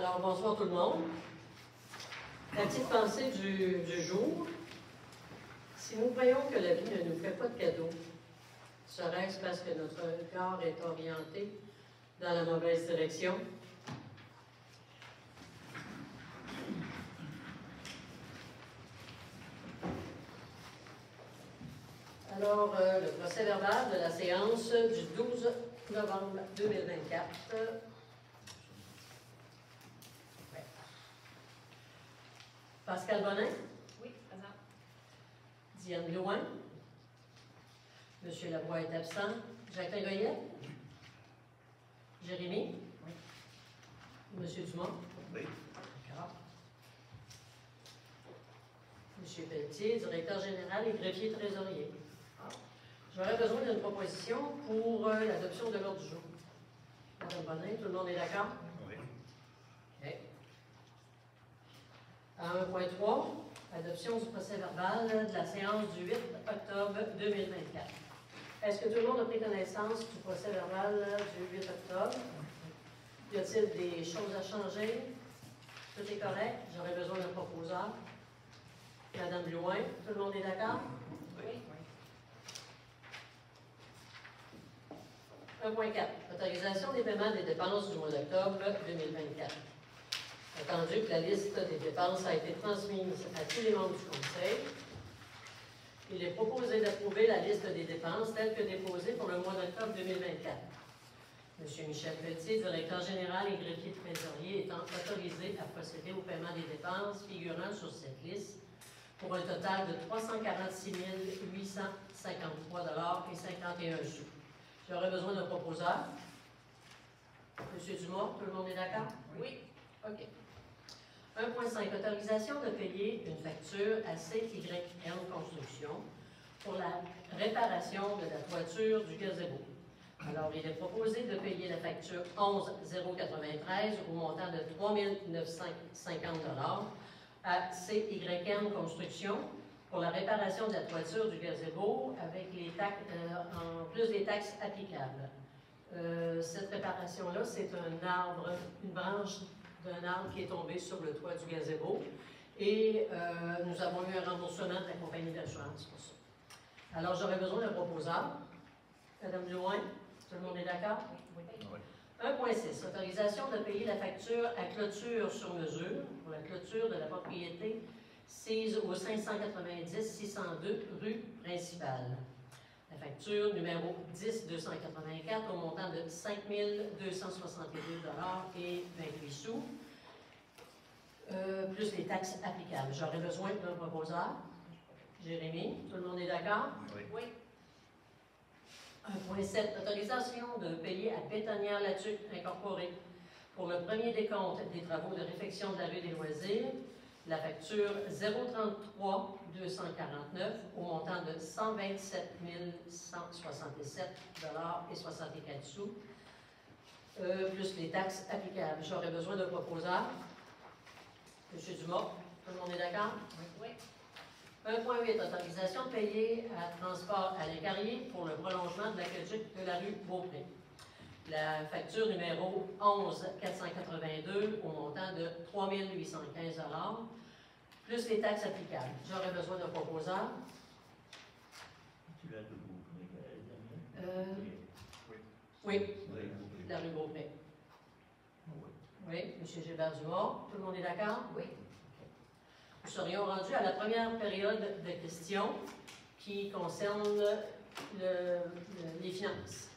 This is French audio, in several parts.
Alors, bonsoir tout le monde. La petite pensée du jour. Si nous croyons que la vie ne nous fait pas de cadeaux, serait-ce parce que notre corps est orienté dans la mauvaise direction? Alors, le procès verbal de la séance du 12 novembre 2024. Pascal Bonin? Oui, présent. Diane Louin? Monsieur Lavoie est absent. Jacqueline Goyette? Jérémy? Oui. Monsieur Dumont? Oui. D'accord. Monsieur Pelletier, directeur général et greffier trésorier. J'aurais besoin d'une proposition pour l'adoption de l'ordre du jour. Madame Bonin, tout le monde est d'accord? Oui. OK. À 1.3, adoption du procès verbal de la séance du 8 octobre 2024. Est-ce que tout le monde a pris connaissance du procès verbal du 8 octobre? Y a-t-il des choses à changer? Tout est correct? J'aurais besoin d'un proposeur. Madame Louin, tout le monde est d'accord? Oui. 1.4. Autorisation des paiements des dépenses du mois d'octobre 2024. Attendu que la liste des dépenses a été transmise à tous les membres du Conseil, il est proposé d'approuver la liste des dépenses telle que déposée pour le mois d'octobre 2024. M. Michel Pelletier, directeur général et greffier trésorier, étant autorisé à procéder au paiement des dépenses figurant sur cette liste pour un total de 346 853,51 $. J'aurais besoin d'un proposeur. M. Dumont, tout le monde est d'accord? Oui. OK. 1.5. Autorisation de payer une facture à CYM Construction pour la réparation de la toiture du gazebo. Alors, il est proposé de payer la facture 11 093 au montant de 3 950 $ à CYM Construction pour la réparation de la toiture du gazebo avec les taxes, en plus des taxes applicables. Cette réparation-là, c'est un arbre, une branche d'un arbre qui est tombé sur le toit du gazebo et nous avons eu un remboursement de la compagnie d'assurance pour ça. Alors, j'aurais besoin d'un proposeur. Madame Louin, tout le monde est d'accord? Oui. 1.6. Autorisation de payer la facture à clôture sur mesure pour la clôture de la propriété sise au 590-602 rue principale. La facture numéro 10-284 au montant de 5 262,28 $, plus les taxes applicables. J'aurais besoin d'un proposeur. Jérémy, tout le monde est d'accord? Oui. 1.7. Autorisation de payer à Bétonnière Latuc Incorporée pour le premier décompte des travaux de réfection de la rue des Loisirs, la facture 033 249 au montant de 127 167,64 $, plus les taxes applicables. J'aurais besoin d'un proposeur. M. Dumont, tout le monde est d'accord? Oui. 1.8. Autorisation de payer à Transport Alain Carrier pour le prolongement de l'aqueduc de la rue Beaupré. La facture numéro 11 482 au montant de 3 815 $, plus les taxes applicables. J'aurais besoin d'un proposeur. Tu l'as de vous, Oui, la rue Beaupré. Oui, M. Gilbert Dumont. Tout le monde est d'accord? Oui. Nous serions rendus à la première période de questions qui concerne les finances.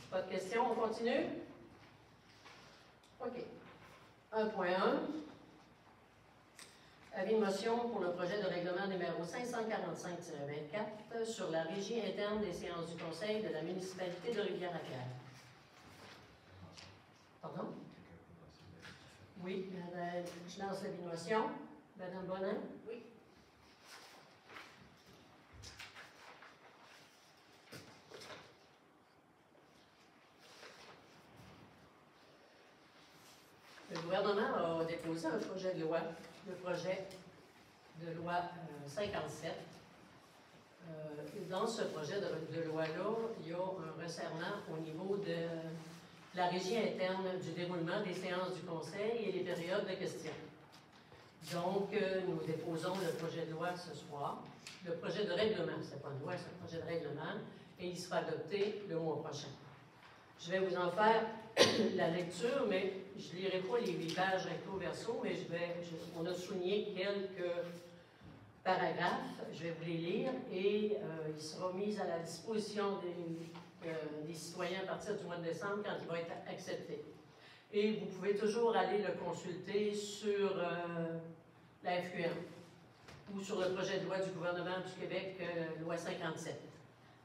Pas de questions, on continue? OK. 1.1. Avis de motion pour le projet de règlement numéro 545-24 sur la régie interne des séances du Conseil de la municipalité de Rivière-à-Pierre. Pardon? Oui, je lance l'avis de motion. Madame Bonin? Oui. Le gouvernement a déposé un projet de loi, le projet de loi 57, Dans ce projet de loi-là, il y a un resserrement au niveau de la régie interne du déroulement des séances du Conseil et les périodes de questions. Donc, nous déposons le projet de loi ce soir. Le projet de règlement, ce n'est pas une loi, c'est un projet de règlement, et il sera adopté le mois prochain. Je vais vous en faire la lecture, mais je ne lirai pas les 8 pages recto verso, mais on a souligné quelques paragraphes. Je vais vous les lire et il sera mis à la disposition des citoyens à partir du mois de décembre quand il va être accepté. Et vous pouvez toujours aller le consulter sur la FQM ou sur le projet de loi du gouvernement du Québec, loi 57.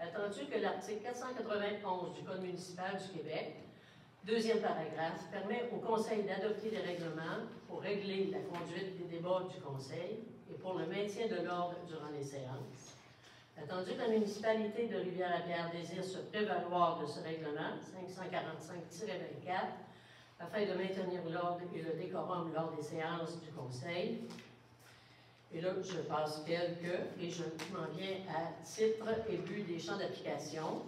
Attendu que l'article 491 du Code municipal du Québec, deuxième paragraphe, permet au Conseil d'adopter des règlements pour régler la conduite des débats du Conseil et pour le maintien de l'ordre durant les séances. Attendu que la municipalité de Rivière-à-Pierre désire se prévaloir de ce règlement 545-24 afin de maintenir l'ordre et le décorum lors des séances du Conseil. Et là, je passe quelques, et je m'en viens à titre et but des champs d'application.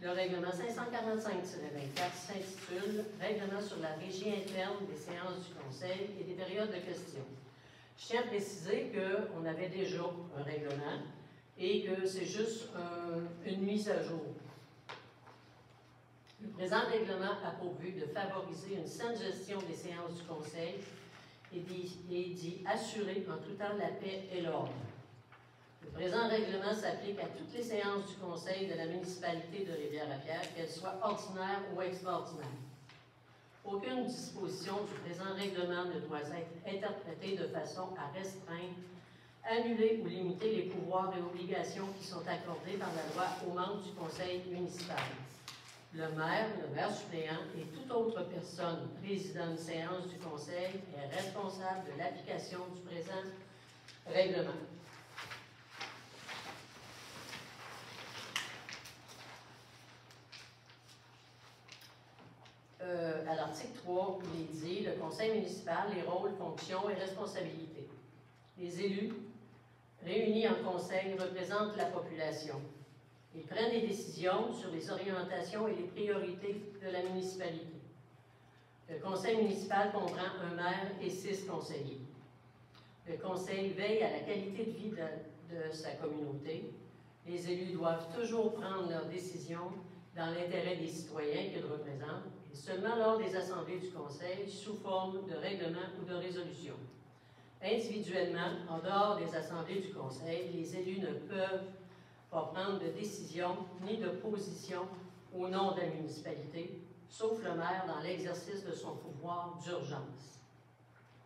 Le règlement 545-24 s'intitule « Règlement sur la régie interne des séances du Conseil et des périodes de questions ». Je tiens à préciser qu'on avait déjà un règlement et que c'est juste une mise à jour. Le présent règlement a pour but de favoriser une saine gestion des séances du Conseil et d'y assurer en tout temps la paix et l'ordre. Le présent règlement s'applique à toutes les séances du Conseil de la municipalité de Rivière-à-Pierre, qu'elles soient ordinaires ou extraordinaires. Aucune disposition du présent règlement ne doit être interprétée de façon à restreindre, annuler ou limiter les pouvoirs et obligations qui sont accordés par la loi aux membres du Conseil municipal. Le maire suppléant et toute autre personne présidant une séance du Conseil est responsable de l'application du présent règlement. À l'article 3, il est dit, le Conseil municipal, les rôles, fonctions et responsabilités. Les élus réunis en Conseil représentent la population. Ils prennent des décisions sur les orientations et les priorités de la municipalité. Le Conseil municipal comprend un maire et 6 conseillers. Le Conseil veille à la qualité de vie de sa communauté. Les élus doivent toujours prendre leurs décisions dans l'intérêt des citoyens qu'ils représentent, et seulement lors des assemblées du Conseil, sous forme de règlement ou de résolution. Individuellement, en dehors des assemblées du Conseil, les élus ne peuvent pas prendre de décision ni de position au nom de la municipalité, sauf le maire dans l'exercice de son pouvoir d'urgence.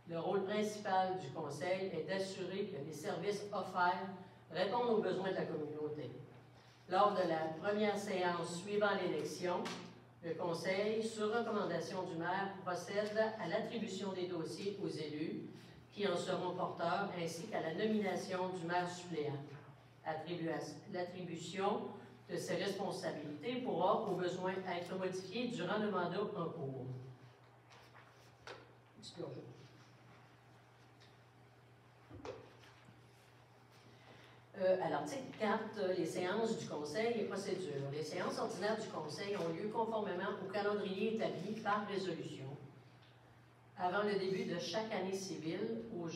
Le rôle principal du Conseil est d'assurer que les services offerts répondent aux besoins de la communauté. Lors de la première séance suivant l'élection, le Conseil, sur recommandation du maire, procède à l'attribution des dossiers aux élus qui en seront porteurs, ainsi qu'à la nomination du maire suppléant. L'attribution de ces responsabilités pourra, au besoin, être modifiée durant le mandat en cours. À l'article 4, les séances du Conseil et procédures. Les séances ordinaires du Conseil ont lieu conformément au calendrier établi par résolution avant le début de chaque année civile aux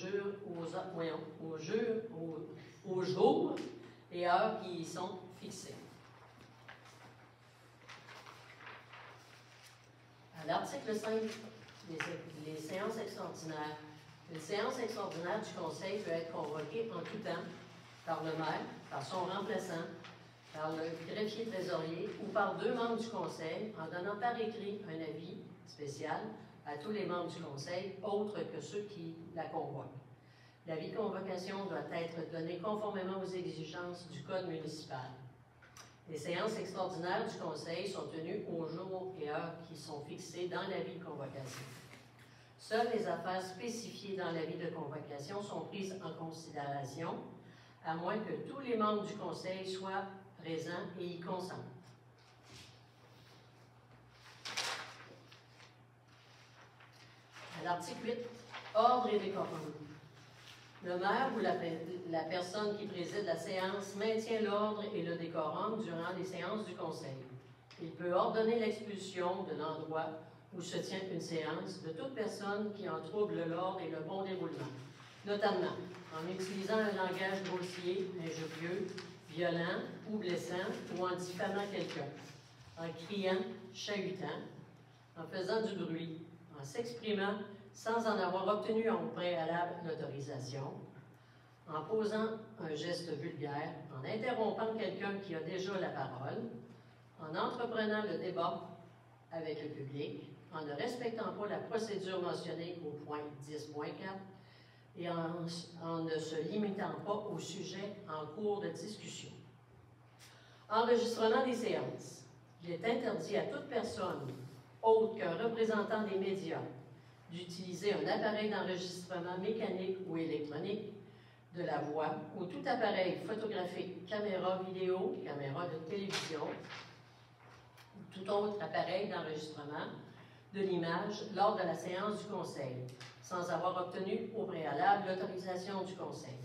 jours et heures qui y sont fixés. À l'article 5, les séances extraordinaires. Une séance extraordinaire du Conseil peut être convoquée en tout temps par le maire, par son remplaçant, par le greffier trésorier ou par 2 membres du Conseil en donnant par écrit un avis spécial à tous les membres du Conseil, autres que ceux qui la convoquent. L'avis de convocation doit être donné conformément aux exigences du Code municipal. Les séances extraordinaires du Conseil sont tenues aux jours et heures qui sont fixés dans l'avis de convocation. Seules les affaires spécifiées dans l'avis de convocation sont prises en considération, à moins que tous les membres du Conseil soient présents et y consentent. À l'article 8, ordre et décorum. Le maire ou la personne qui préside la séance maintient l'ordre et le décorum durant les séances du conseil. Il peut ordonner l'expulsion de l'endroit où se tient une séance de toute personne qui en trouble l'ordre et le bon déroulement, notamment en utilisant un langage grossier, injurieux, violent ou blessant ou en diffamant quelqu'un, en criant, chahutant, en faisant du bruit, en s'exprimant sans en avoir obtenu au préalable l'autorisation, en posant un geste vulgaire, en interrompant quelqu'un qui a déjà la parole, en entreprenant le débat avec le public, en ne respectant pas la procédure mentionnée au point 10.4 et en ne se limitant pas au sujet en cours de discussion. Enregistrement des séances. Il est interdit à toute personne, autre qu'un représentant des médias, d'utiliser un appareil d'enregistrement mécanique ou électronique de la voix ou tout appareil photographique, caméra vidéo, caméra de télévision ou tout autre appareil d'enregistrement de l'image lors de la séance du Conseil, sans avoir obtenu au préalable l'autorisation du Conseil.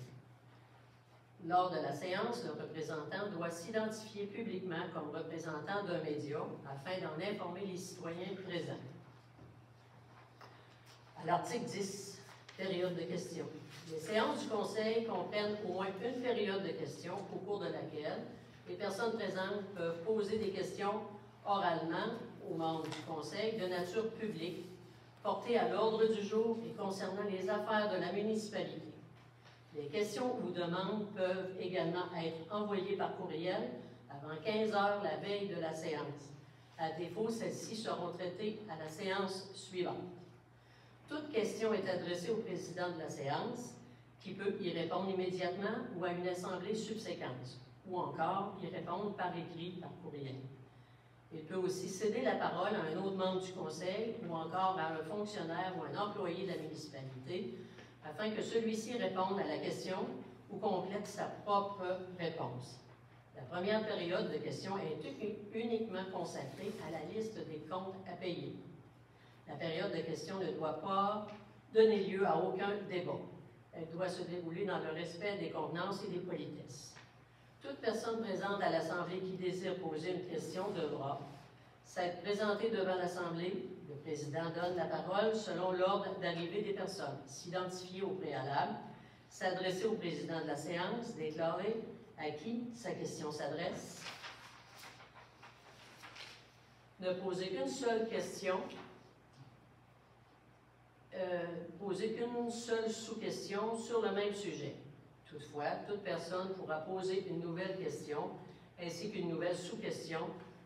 Lors de la séance, le représentant doit s'identifier publiquement comme représentant d'un média afin d'en informer les citoyens présents. À l'article 10, période de questions. Les séances du Conseil comprennent au moins une période de questions au cours de laquelle les personnes présentes peuvent poser des questions oralement aux membres du Conseil de nature publique, portées à l'ordre du jour et concernant les affaires de la municipalité. Les questions ou demandes peuvent également être envoyées par courriel avant 15 heures la veille de la séance. À défaut, celles-ci seront traitées à la séance suivante. Toute question est adressée au président de la séance, qui peut y répondre immédiatement ou à une assemblée subséquente, ou encore y répondre par écrit, par courriel. Il peut aussi céder la parole à un autre membre du Conseil ou encore à un fonctionnaire ou un employé de la municipalité afin que celui-ci réponde à la question ou complète sa propre réponse. La première période de questions est uniquement consacrée à la liste des comptes à payer. La période de questions ne doit pas donner lieu à aucun débat. Elle doit se dérouler dans le respect des convenances et des politesses. Toute personne présente à l'Assemblée qui désire poser une question devra s'être présentée devant l'Assemblée. Le président donne la parole selon l'ordre d'arrivée des personnes, s'identifier au préalable, s'adresser au président de la séance, déclarer à qui sa question s'adresse, ne poser qu'une seule question, poser qu'une seule sous-question sur le même sujet. Toutefois, toute personne pourra poser une nouvelle question ainsi qu'une nouvelle sous-question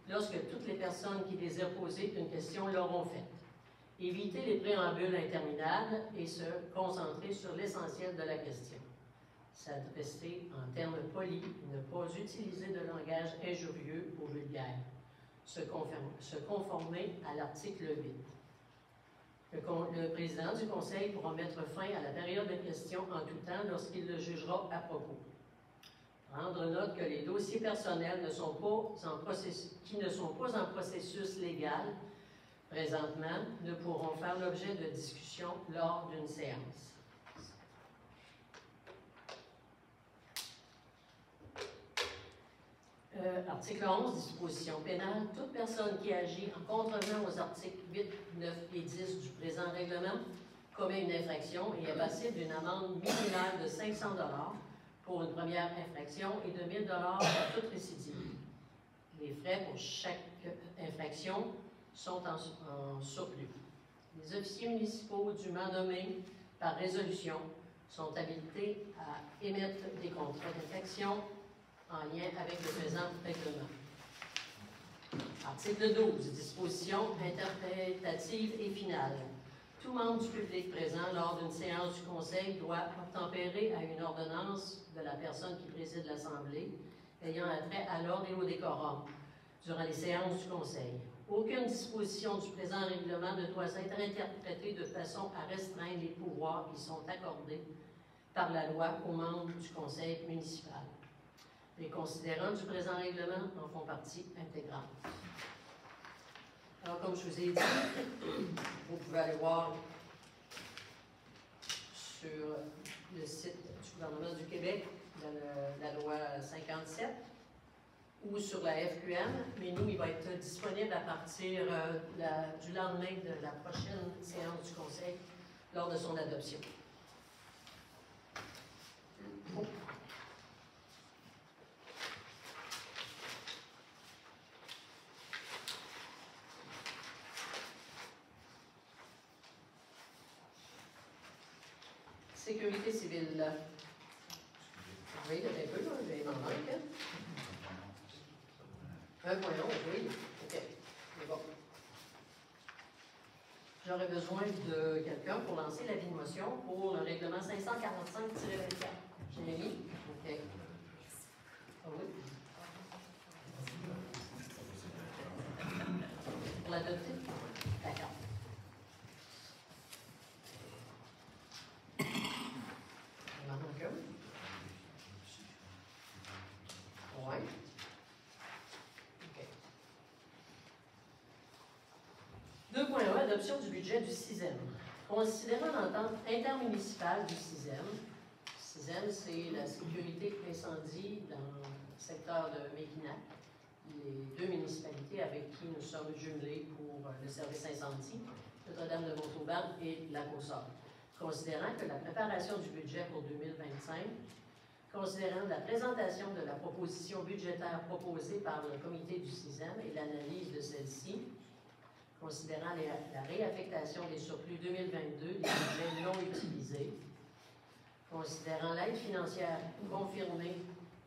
lorsque toutes les personnes qui désirent poser une question l'auront fait. Éviter les préambules interminables et se concentrer sur l'essentiel de la question. S'adresser en termes polis, ne pas utiliser de langage injurieux ou vulgaire. Se conformer à l'article 8. Le président du Conseil pourra mettre fin à la période de questions en tout temps lorsqu'il le jugera à propos. Prendre note que les dossiers personnels qui ne sont pas en processus légal présentement ne pourront faire l'objet de discussion lors d'une séance. Article 11, disposition pénale. Toute personne qui agit en contrevient aux articles 8, 9 et 10 du présent règlement commet une infraction et est passible d'une amende minimale de 500 $ pour une première infraction et de 1 000 $ pour toute récidive. Les frais pour chaque infraction sont en surplus. Les officiers municipaux dûment nommés par résolution sont habilités à émettre des contrats d'infraction en lien avec le présent règlement. Article 12. Disposition interprétative et finale. Tout membre du public présent lors d'une séance du Conseil doit obtempérer à une ordonnance de la personne qui préside l'Assemblée ayant attrait à l'ordre et au décorum durant les séances du Conseil. Aucune disposition du présent règlement ne doit être interprétée de façon à restreindre les pouvoirs qui sont accordés par la loi aux membres du Conseil municipal. Les considérants du présent règlement en font partie intégrante. Alors, comme je vous ai dit, vous pouvez aller voir sur le site du gouvernement du Québec, la loi 57, ou sur la FQM, mais nous, il va être disponible à partir du lendemain de la prochaine séance du Conseil lors de son adoption. Sécurité civile. Oui, il y en a un peu, là, mais il m'en manque. Hein? 1.11, oui. OK. C'est bon. J'aurais besoin de quelqu'un pour lancer l'avis de motion pour le règlement 545-24. Jérémy? OK. Ah oui? Pour l'adopter? D'accord. Il m'en manque un. Oui. OK. 2.1, adoption du budget du CISEM. Considérant l'entente intermunicipale du CISEM, CISEM, c'est la sécurité incendie dans le secteur de Méginac, les deux municipalités avec qui nous sommes jumelés pour le service incendie, Notre-Dame-de-Montauban et Lac-aux-Sorts. Considérant que la préparation du budget pour 2025, considérant la présentation de la proposition budgétaire proposée par le comité du CISEM et l'analyse de celle-ci, considérant la réaffectation des surplus 2022 des budgets non utilisés, considérant l'aide financière confirmée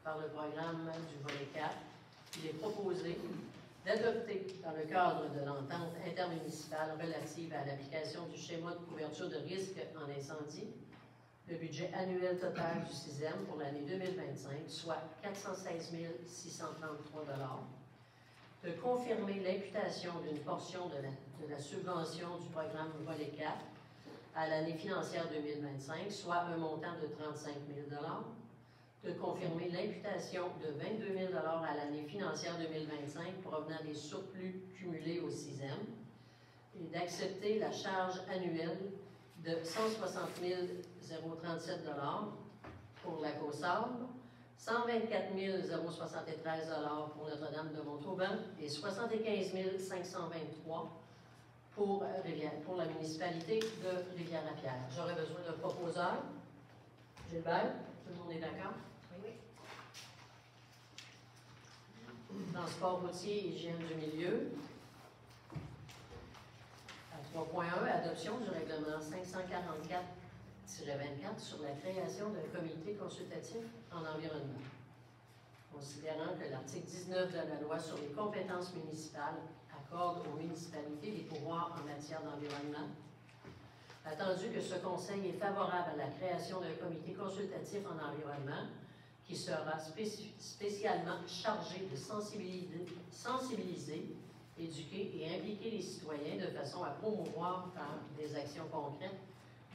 par le programme du volet 4, il est proposé d'adopter, dans le cadre de l'entente intermunicipale relative à l'application du schéma de couverture de risque en incendie, le budget annuel total du CISEM pour l'année 2025, soit 416 633 $, de confirmer l'imputation d'une portion de la subvention du programme volet 4 à l'année financière 2025, soit un montant de 35 000 $, de confirmer l'imputation de 22 000 $ à l'année financière 2025 provenant des surplus cumulés au CISEM et d'accepter la charge annuelle de 160 037 $ pour la COSAB, 124 073 $ pour Notre-Dame-de-Montauban et 75 523 $ pour la municipalité de Rivière-la-Pierre. J'aurais besoin d'un proposeur. Gilbert, tout le monde est d'accord? Oui. Transport routier et hygiène du milieu. À 3.1, adoption du règlement 544-24 sur la création d'un comité consultatif en environnement. Considérant que l'article 19 de la loi sur les compétences municipales accorde aux municipalités des pouvoirs en matière d'environnement, attendu que ce conseil est favorable à la création d'un comité consultatif en environnement qui sera spécialement chargé de sensibiliser, éduquer et impliquer les citoyens de façon à promouvoir par des actions concrètes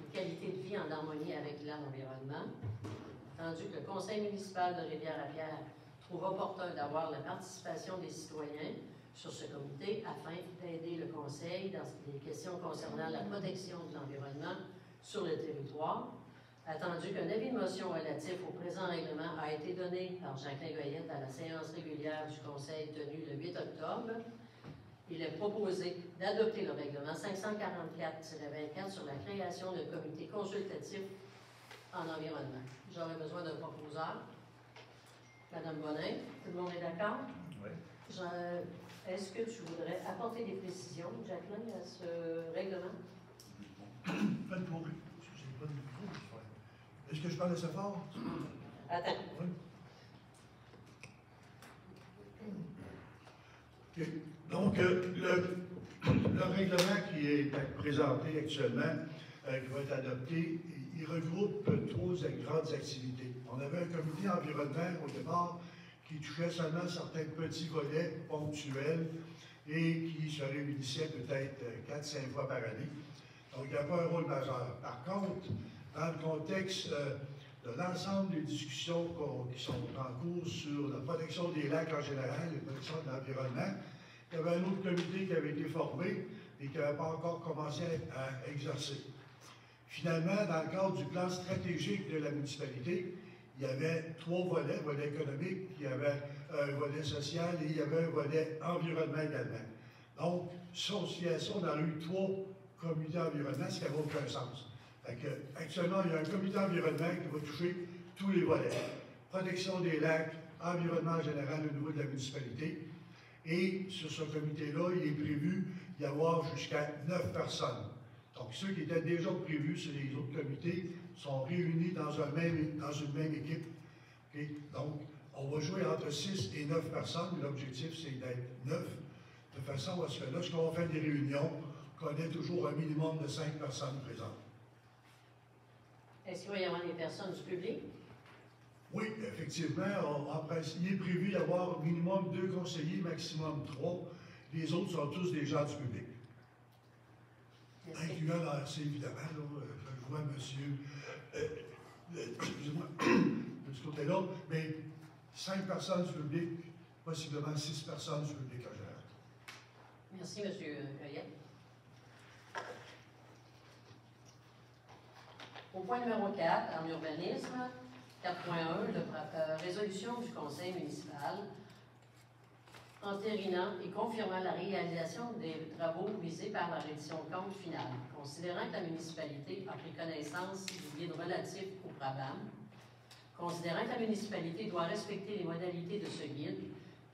une qualité de vie en harmonie avec l'environnement, attendu que le conseil municipal de Rivière-la-Pierre trouve opportun d'avoir la participation des citoyens sur ce comité afin d'aider le conseil dans les questions concernant la protection de l'environnement sur le territoire, attendu qu'un avis de motion relatif au présent règlement a été donné par Jacqueline Goyette à la séance régulière du conseil tenue le 8 octobre, il est proposé d'adopter le règlement 544-24 sur la création d'un comité consultatif en environnement. J'aurais besoin d'un proposeur. Madame Bonin, tout le monde est d'accord? Oui. Est-ce que tu voudrais apporter des précisions, Jacqueline, à ce règlement? Pas de problème. Est-ce que je parle assez fort? Attends. Oui. OK. Donc, le règlement qui est présenté actuellement, qui va être adopté, il regroupe trois grandes activités. On avait un comité environnement au départ qui touchait seulement certains petits volets ponctuels et qui se réunissait peut-être 4-5 fois par année. Donc, il n'y a pas un rôle majeur. Par contre, dans le contexte de l'ensemble des discussions qui sont en cours sur la protection des lacs en général, la protection de l'environnement, il y avait un autre comité qui avait été formé et qui n'avait pas encore commencé à exercer. Finalement, dans le cadre du plan stratégique de la municipalité, il y avait 3 volets, volet économique, il y avait un volet social et il y avait un volet environnement également. Donc, si on a eu 3 comités environnement, ce qui n'avait aucun sens. Fait que, actuellement, il y a un comité environnement qui va toucher tous les volets. Protection des lacs, environnement en général au niveau de la municipalité. Et sur ce comité-là, il est prévu d'y avoir jusqu'à 9 personnes. Donc, ceux qui étaient déjà prévus sur les autres comités sont réunis dans une même équipe. Okay? Donc, on va jouer entre 6 et 9 personnes. L'objectif, c'est d'être 9, de façon à ce que lorsqu'on va faire des réunions, qu'on ait toujours un minimum de 5 personnes présentes. Est-ce qu'il va y avoir des personnes du public? Oui, effectivement, il est prévu d'y avoir au minimum 2 conseillers, maximum 3. Les autres sont tous des gens du public. Incluant l'ARC, évidemment. Là, je vois monsieur, excusez-moi, de ce côté-là, mais 5 personnes du public, possiblement 6 personnes du public en général. Merci, M. Goyette. Au point numéro 4, en urbanisme, 4.1, résolution du conseil municipal entérinant et confirmant la réalisation des travaux visés par la reddition de compte finale, considérant que la municipalité a pris connaissance du guide relatif au PRABAM, considérant que la municipalité doit respecter les modalités de ce guide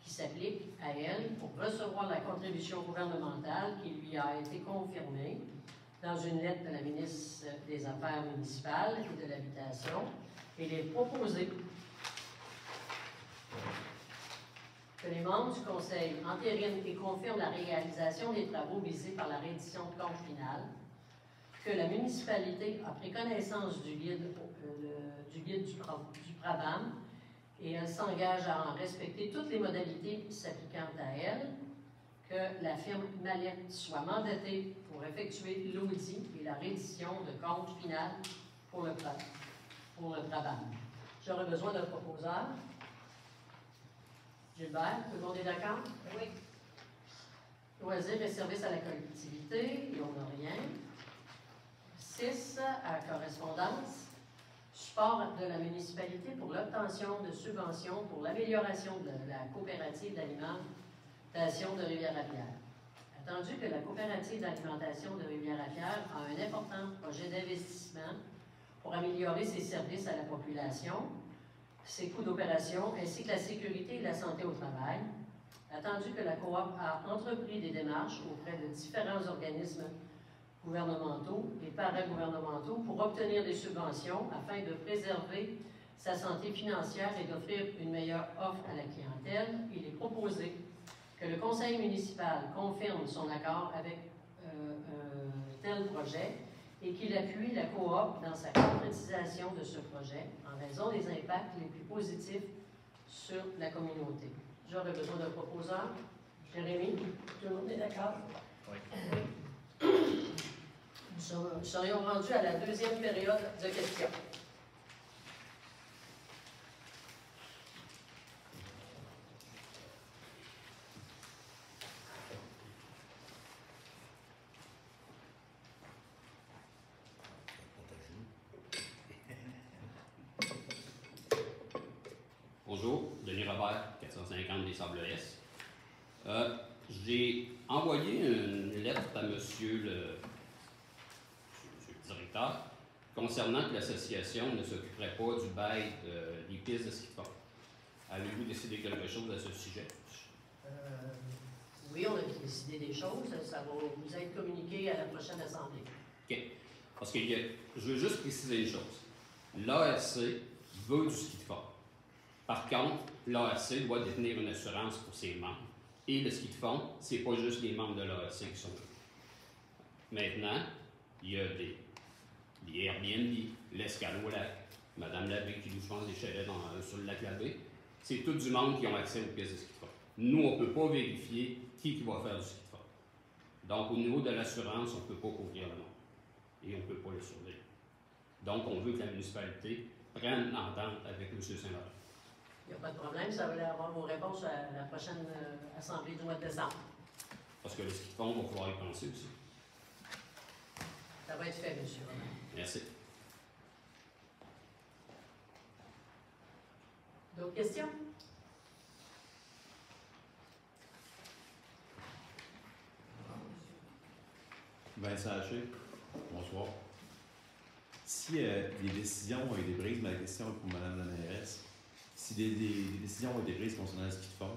qui s'applique à elle pour recevoir la contribution gouvernementale qui lui a été confirmée dans une lettre de la ministre des Affaires municipales et de l'Habitation, il est proposé que les membres du Conseil entérinent et confirment la réalisation des travaux visés par la reddition de compte finale, que la municipalité a pris connaissance du guide du PRABAM et elle s'engage à en respecter toutes les modalités s'appliquant à elle, que la firme Mallette soit mandatée pour effectuer l'audit et la reddition de compte final pour le PRABAM. J'aurais besoin d'un proposeur. Gilbert, tout le monde est d'accord? Oui. Loisirs et services à la collectivité, et on n'a rien. 6, à correspondance. Support de la municipalité pour l'obtention de subventions pour l'amélioration de la coopérative d'alimentation de Rivière-à-Pierre. Attendu que la coopérative d'alimentation de Rivière-à-Pierre a un important projet d'investissement pour améliorer ses services à la population, ses coûts d'opération, ainsi que la sécurité et la santé au travail. Attendu que la coop a entrepris des démarches auprès de différents organismes gouvernementaux et paragouvernementaux pour obtenir des subventions afin de préserver sa santé financière et d'offrir une meilleure offre à la clientèle, il est proposé que le conseil municipal confirme son accord avec tel projet et qu'il appuie la coop dans sa concrétisation de ce projet en raison des impacts les plus positifs sur la communauté. J'aurais besoin d'un proposeur. Jérémy, tout le monde est d'accord? Oui. Nous serions rendus à la deuxième période de questions. Bonjour, Denis Robert, 450 des Sables-S. J'ai envoyé une lettre à monsieur le directeur concernant que l'association ne s'occuperait pas du bail des pistes de ski de fond. Avez-vous décidé quelque chose à ce sujet? Oui, on a décidé des choses. Ça va vous être communiqué à la prochaine assemblée. OK. Parce que je veux juste préciser une chose. L'ARC veut du ski de fond. Par contre, l'ARC doit détenir une assurance pour ses membres. Et le ski de fond, c'est pas juste les membres de l'ARC qui sont là. Maintenant, il y a des Airbnb, l'escalade au lac, Madame Labbé qui loue, je pense, des chalets sur le lac Labbé. C'est tout du monde qui ont accès aux pièces de ski de fond. Nous, on ne peut pas vérifier qui va faire du ski de fond. Donc, au niveau de l'assurance, on ne peut pas couvrir le monde. Et on ne peut pas le surveiller. Donc, on veut que la municipalité prenne l'entente avec M. Saint-Laurent. Il n'y a pas de problème, ça va avoir vos réponses à la prochaine assemblée du mois de décembre. Parce que le ski de fond, on va pouvoir y penser aussi. Ça va être fait, monsieur. Merci. D'autres questions? Vincent Haché, bonsoir. Si des décisions ont été prises, ma question est pour Mme la mairesse, si des décisions ont été prises concernant le ski de fond,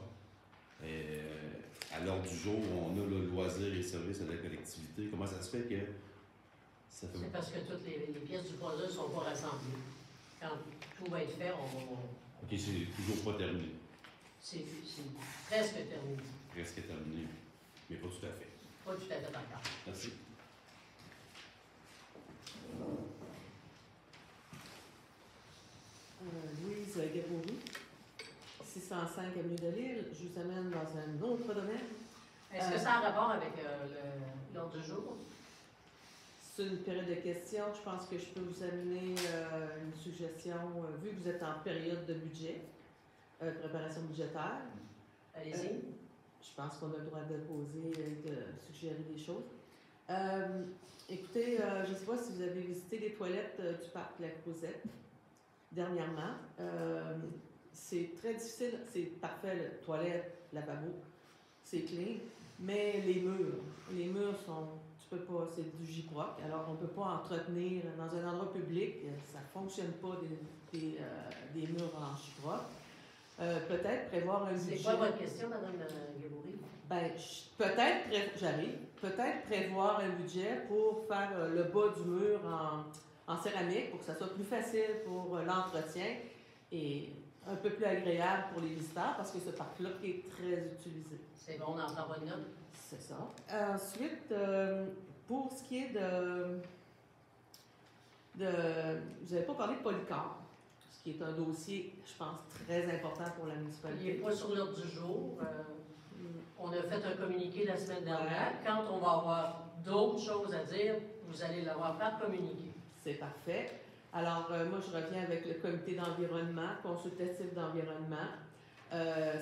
à l'heure du jour, on a le loisir et service à la collectivité, comment ça se fait que ça fait... C'est parce que toutes les pièces du puzzle ne sont pas rassemblées. Quand tout va être fait, OK, c'est toujours pas terminé. c'est presque terminé. Presque terminé, mais pas tout à fait. Pas tout à fait d'accord. Merci. Louise Gaboury, 605 Avenue de Lille. Je vous amène dans un autre domaine. Est-ce que ça a un rapport avec l'ordre du jour? C'est une période de questions. Je pense que je peux vous amener une suggestion, vu que vous êtes en période de budget, préparation budgétaire. Allez-y. Je pense qu'on a le droit de poser et de suggérer des choses. Écoutez, je ne sais pas si vous avez visité les toilettes du parc La Crozette dernièrement. C'est très difficile. C'est parfait, le toilette, lavabo, c'est clean. Mais les murs sont, tu peux pas, c'est du gyproc. Alors, on ne peut pas entretenir dans un endroit public. Ça ne fonctionne pas des murs en gyproc. Peut-être prévoir un budget. C'est quoi votre question, Mme Gaboury? Ben, j'arrive. Peut-être prévoir un budget pour faire le bas du mur en céramique pour que ça soit plus facile pour l'entretien et un peu plus agréable pour les visiteurs parce que ce parc-là est très utilisé. C'est bon, on en prend bonne note. C'est ça. Ensuite, pour ce qui est vous n'avez pas parlé de Polycar, ce qui est un dossier, je pense, très important pour la Il n'est municipalité. pas sur l'ordre du jour. On a fait un communiqué la semaine dernière. Quand on va avoir d'autres choses à dire, vous allez l'avoir par communiqué. C'est parfait. Alors, moi, je reviens avec le comité d'environnement, consultatif d'environnement.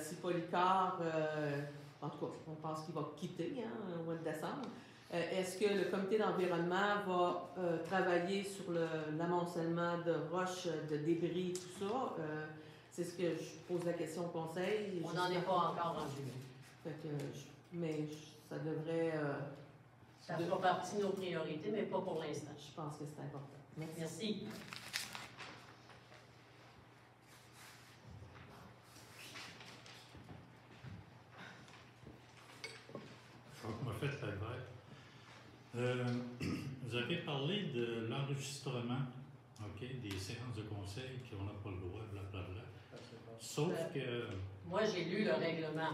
Si Polycar, en tout cas, on pense qu'il va quitter au mois de décembre. Est-ce que le comité d'environnement va travailler sur l'amoncellement de roches, de débris, tout ça? C'est ce que je pose la question au conseil. On n'en est pas encore rendu. Fait que, mais ça devrait... Ça fera partie de nos priorités, mais pas pour l'instant. Je pense que c'est important. Merci. Merci. Franck Moffett, Calvaire. Vous avez parlé de l'enregistrement, OK, des séances de conseil qu'on n'a pas le droit, blablabla. Sauf que, Moi, j'ai lu le règlement.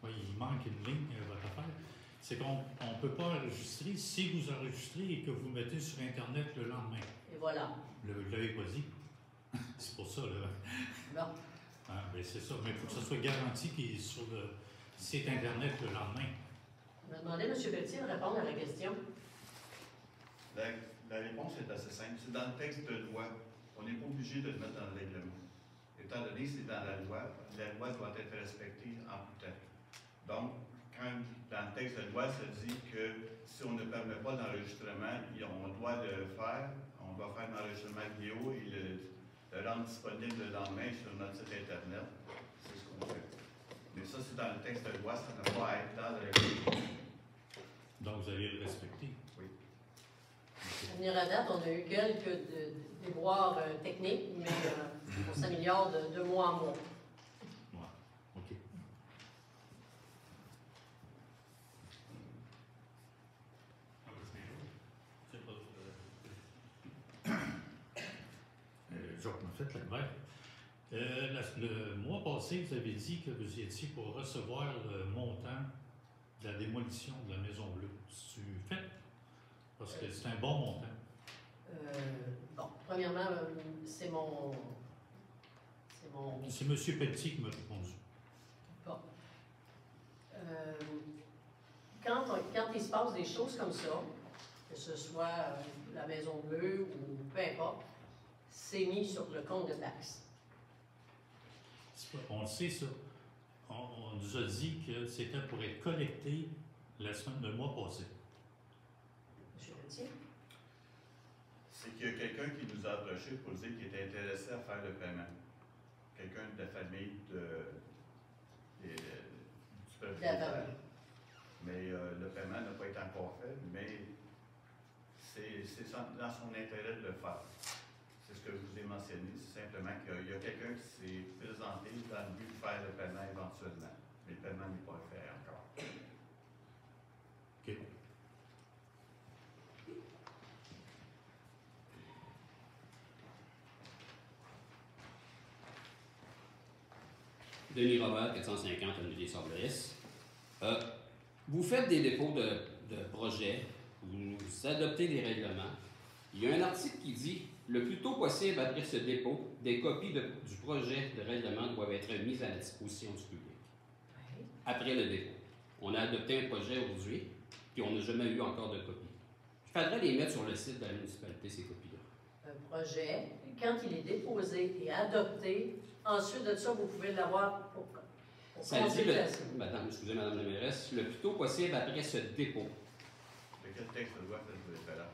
oui, il manque une ligne, votre affaire. C'est qu'on ne peut pas enregistrer si vous enregistrez et que vous mettez sur Internet le lendemain. Et voilà. Vous ne l'avez pas dit. C'est pour ça, là. Bon. Ah, ben c'est ça. Mais il faut que ça soit garanti qu'il est sur le site Internet le lendemain. Je vais demander à M. Pelletier de répondre à la question. La réponse est assez simple. C'est dans le texte de loi. On n'est pas obligé de le mettre dans le règlement. Étant donné que c'est dans la loi doit être respectée en tout temps. Donc, quand dans le texte de loi, ça dit que si on ne permet pas d'enregistrement, on doit le faire. On doit faire un enregistrement vidéo et le rendre disponible le lendemain sur notre site Internet. C'est ce qu'on fait. Mais ça, c'est dans le texte de loi, ça ne va pas être dans le règlement. Donc, vous allez le respecter. Oui. À venir à date, on a eu quelques déboires techniques, mais on s'améliore de mois en mois. Ouais. OK. Jacques Moffett, Calvaire. Le mois passé, vous avez dit que vous étiez pour recevoir le montant de la démolition de la Maison Bleue. C'est fait? Parce que c'est un bon montant. Bon, premièrement, c'est mon... C'est M. Pelletier qui m'a répondu. Bon. Quand il se passe des choses comme ça, que ce soit la Maison Bleue ou peu importe, c'est mis sur le compte de taxes. On le sait, ça. On nous a dit que c'était pour être collecté le mois passé. M. Pelletier? qu'il y a quelqu'un qui nous a approché pour dire qu'il était intéressé à faire le paiement. Quelqu'un de la famille du propriétaire. Mais le paiement n'a pas été encore fait, mais c'est dans son intérêt de le faire. C'est ce que je vous ai mentionné, c'est simplement qu'il y a quelqu'un qui s'est présenté dans le but de faire le paiement éventuellement. Mais le paiement n'est pas fait encore. OK. Denis Robert, 450, avenue des Sables-Lys. Vous faites des dépôts de projets, vous adoptez des règlements. Il y a un article qui dit le plus tôt possible après ce dépôt, des copies du projet de règlement doivent être mises à la disposition du public. Oui. Après le dépôt. On a adopté un projet aujourd'hui, puis on n'a jamais eu encore de copies. Il faudrait les mettre sur le site de la municipalité, ces copies-là. Un projet, quand il est déposé et adopté, ensuite de ça, vous pouvez l'avoir pour Ça dit, consultation. excusez Madame la mairesse, le plus tôt possible après ce dépôt. De quel texte de loi faites-vous référence?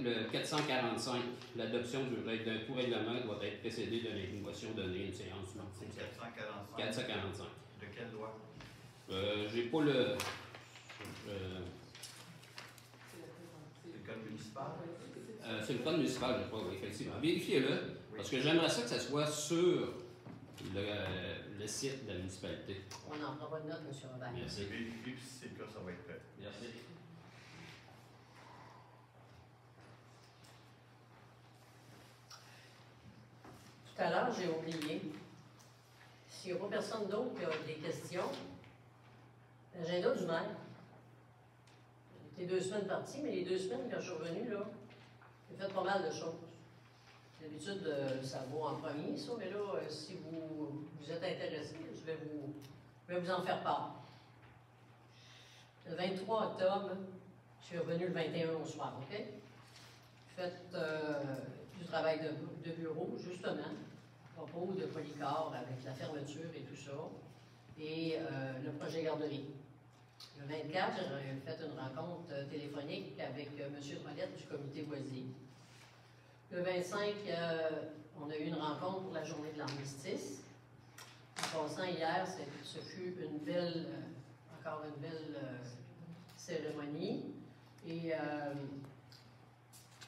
Le 445, l'adoption d'un tout règlement doit être précédée de l'information donnée à une séance du mardi. C'est 445. 445. De quelle loi? J'ai pas le. C'est le code municipal? C'est le code municipal, je crois, oui, effectivement. Vérifiez-le, parce que j'aimerais ça que ça soit sur le site de la municipalité. On en prend une note, M. Robert. Merci. Vérifiez, puis si c'est le cas, ça va être fait. Merci. Tout à l'heure, j'ai oublié. S'il n'y a pas personne d'autre qui a des questions, l'agenda du maire. J'étais 2 semaines parti, mais les 2 semaines, quand je suis revenu, là, j'ai fait pas mal de choses. D'habitude, ça vaut en premier, ça, mais là, si vous êtes intéressé, je vais vous en faire part. Le 23 octobre, je suis revenu le 21 au soir, OK? Faites du travail de bureau, justement, à propos de Polycar avec la fermeture et tout ça, et le projet garderie. Le 24, j'ai fait une rencontre téléphonique avec M. Drolet du comité Boisier. Le 25, on a eu une rencontre pour la journée de l'armistice. En passant hier, ce fut encore une belle cérémonie. Et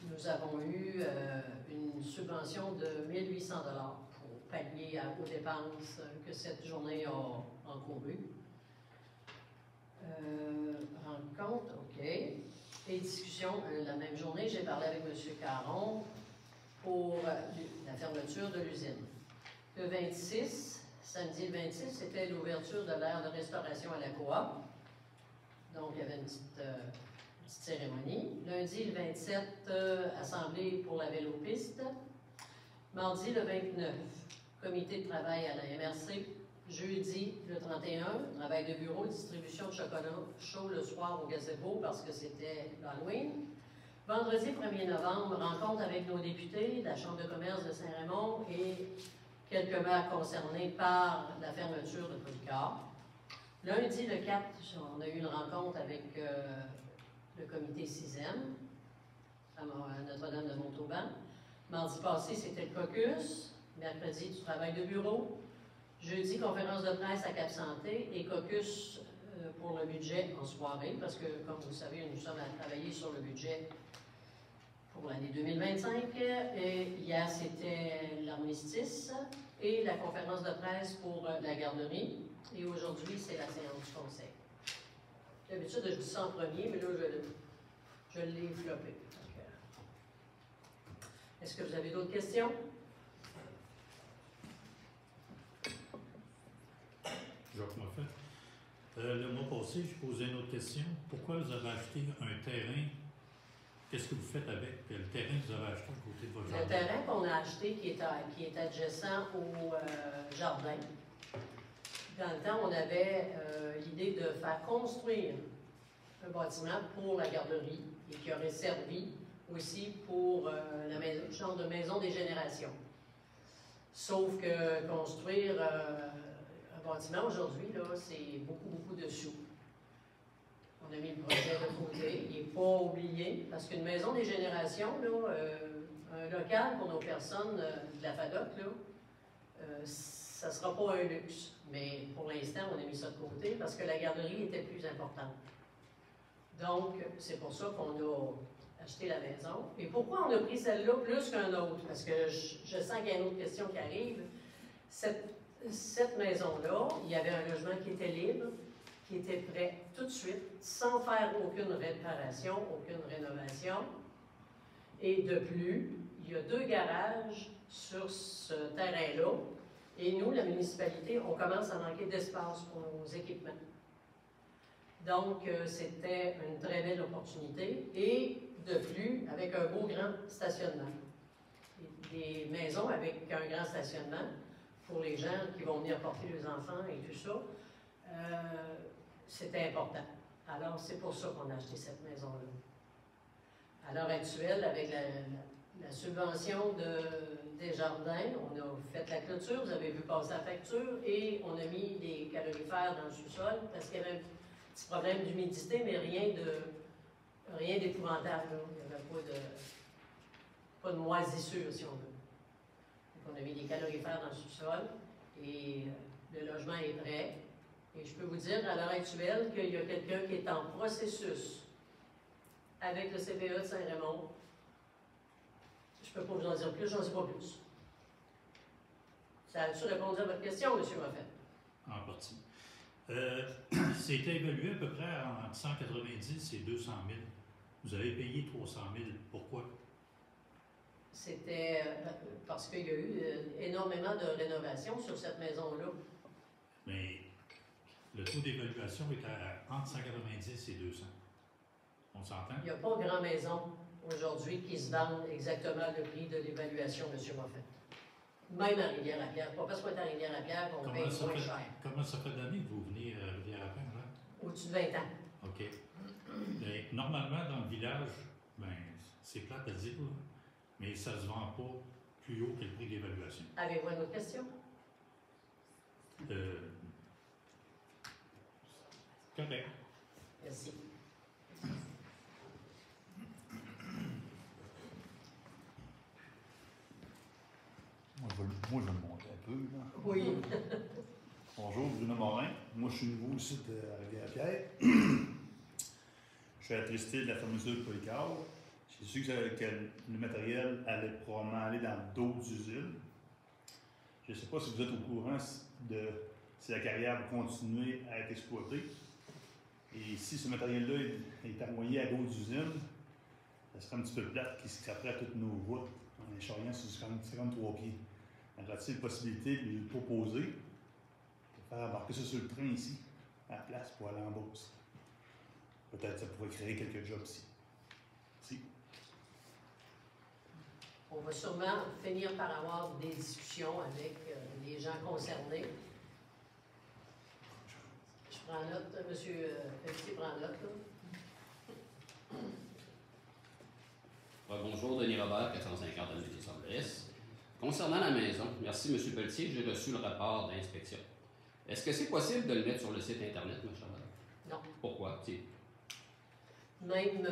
nous avons eu une subvention de 1 800 $ pour pallier aux dépenses que cette journée a encourues. Rencontre, OK. Et discussion, la même journée, j'ai parlé avec M. Caron pour la fermeture de l'usine. Le 26, samedi le 26, c'était l'ouverture de l'aire de restauration à la coop. Donc, il y avait une petite cérémonie. Lundi le 27, assemblée pour la vélopiste. Mardi le 29, comité de travail à la MRC. Jeudi, le 31, travail de bureau, distribution de chocolat chaud le soir au gazebo parce que c'était l'Halloween. Vendredi 1er novembre, rencontre avec nos députés de la Chambre de commerce de Saint-Raymond et quelques maires concernés par la fermeture de Polycar. Lundi, le 4, on a eu une rencontre avec le comité 6e à Notre-Dame de Montauban. Mardi passé, c'était le caucus. Mercredi, du travail de bureau. Jeudi, conférence de presse à Cap-Santé et caucus pour le budget en soirée, parce que, comme vous le savez, nous sommes à travailler sur le budget pour l'année 2025. Et hier, c'était l'armistice et la conférence de presse pour la garderie. Et aujourd'hui, c'est la séance du conseil. D'habitude, je dis ça en premier, mais là, je l'ai floppé. Est-ce que vous avez d'autres questions? Jacques Moffett. Le mois passé, je posais une autre question. Pourquoi vous avez acheté un terrain? Qu'est-ce que vous faites avec le terrain que vous avez acheté à côté de votre jardin? Le terrain qu'on a acheté qui est adjacent au jardin. Dans le temps, on avait l'idée de faire construire un bâtiment pour la garderie et qui aurait servi aussi pour le genre de maison des générations. Sauf que construire un bâtiment aujourd'hui, là, c'est beaucoup, beaucoup de sous. On a mis le projet de côté. Il n'est pas oublié, parce qu'une maison des générations, là, un local pour nos personnes de la FADOC, là, ça ne sera pas un luxe. Mais pour l'instant, on a mis ça de côté parce que la garderie était plus importante. Donc, c'est pour ça qu'on a acheté la maison. Et pourquoi on a pris celle-là plus qu'un autre? Parce que je sens qu'il y a une autre question qui arrive. Cette maison-là, il y avait un logement qui était libre, qui était prêt tout de suite, sans faire aucune réparation, aucune rénovation. Et de plus, il y a 2 garages sur ce terrain-là. Et nous, la municipalité, on commence à manquer d'espace pour nos équipements. Donc, c'était une très belle opportunité. Et de plus, avec un beau grand stationnement. Des maisons avec un grand stationnement pour les gens qui vont venir porter les enfants et tout ça, c'était important. Alors, c'est pour ça qu'on a acheté cette maison-là. À l'heure actuelle, avec la subvention des jardins, on a fait la clôture, vous avez vu passer la facture, et on a mis des calorifères dans le sous-sol parce qu'il y avait un petit problème d'humidité, mais rien d'épouvantable. Il n'y avait pas de moisissure, si on veut. Donc, on a mis des calorifères dans le sous-sol et le logement est prêt. Et je peux vous dire à l'heure actuelle qu'il y a quelqu'un qui est en processus avec le CPE de Saint-Raymond. Je ne peux pas vous en dire plus, j'en sais pas plus. Ça a-tu répondu à votre question, M. Moffett? En partie. C'était évalué à peu près entre 190 et 200 000. Vous avez payé 300 000. Pourquoi? C'était parce qu'il y a eu énormément de rénovations sur cette maison-là. Mais le taux d'évaluation était entre 190 et 200. On s'entend? Il n'y a pas de grande maison aujourd'hui qui se vendent exactement le prix de l'évaluation, M. Moffett. Même à Rivière-à-Pierre. Pas parce qu'on est à Rivière-à-Pierre qu'on paye moins cher. Comment ça fait d'années que vous venez à Rivière-à-Pierre? Au-dessus de 20 ans. OK. Mais normalement, dans le village, ben, c'est plate à dire, mais ça ne se vend pas plus haut que le prix d'évaluation. Avez-vous une autre question? Correct. Merci. Moi, je vais me monter un peu. Là. Oui. Bonjour, Bruno Morin. Moi, je suis nouveau ici de Rivière-à-Pierre. Je suis attristé de la fermeture de Polycar. J'ai su que le matériel allait probablement aller dans d'autres usines. Je ne sais pas si vous êtes au courant de si la carrière va continuer à être exploitée. Et si ce matériel-là est envoyé à d'autres usines, ça serait un petit peu plate qui scraperait toutes nos routes en les charriant sur 53 pieds. Y a-t-il possibilité de lui proposer de faire embarquer ça sur le train ici, à la place, pour aller en Beauce? Peut-être que ça pourrait créer quelques jobs ici. Merci. On va sûrement finir par avoir des discussions avec les gens concernés. Je prends note, M. Pelletier prend note. Bonjour, Denis Robert, 450 avenue des Anglais. Concernant la maison, merci M. Pelletier, j'ai reçu le rapport d'inspection. Est-ce que c'est possible de le mettre sur le site Internet, M. Chabal? Non. Pourquoi? Même...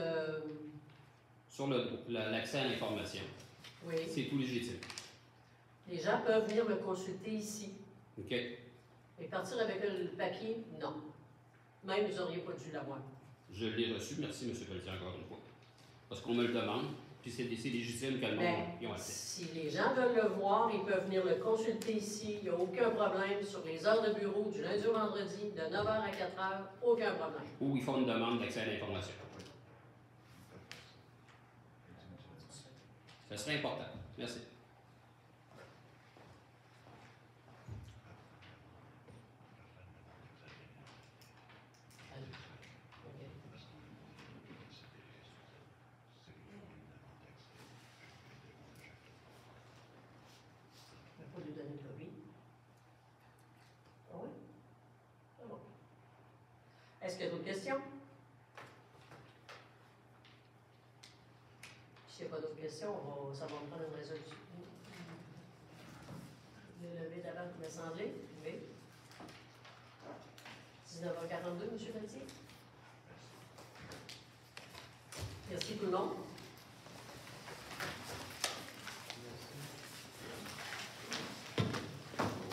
Sur l'accès à l'information. oui. C'est tout légitime. Les gens peuvent venir me consulter ici. OK? Et partir avec le papier, non. Même, vous n'auriez pas dû l'avoir. Je l'ai reçu, merci M. Pelletier, encore une fois. Parce qu'on me le demande, puis c'est légitime que le monde Ben, y ait accès. si les gens veulent le voir, ils peuvent venir le consulter ici. Il n'y a aucun problème sur les heures de bureau, du lundi au vendredi, de 9h à 4h, aucun problème. Ou ils font une demande d'accès à l'information. Ça serait important. Merci. Pas lui donner le oui. Ah oui? Ah bon. Est-ce qu'il y a d'autres questions? S'il n'y a pas d'autres questions, ça va me prendre une résolution. Le lever d'avant de l'Assemblée? Oui. 19h42, M. Pelletier? Merci tout le monde.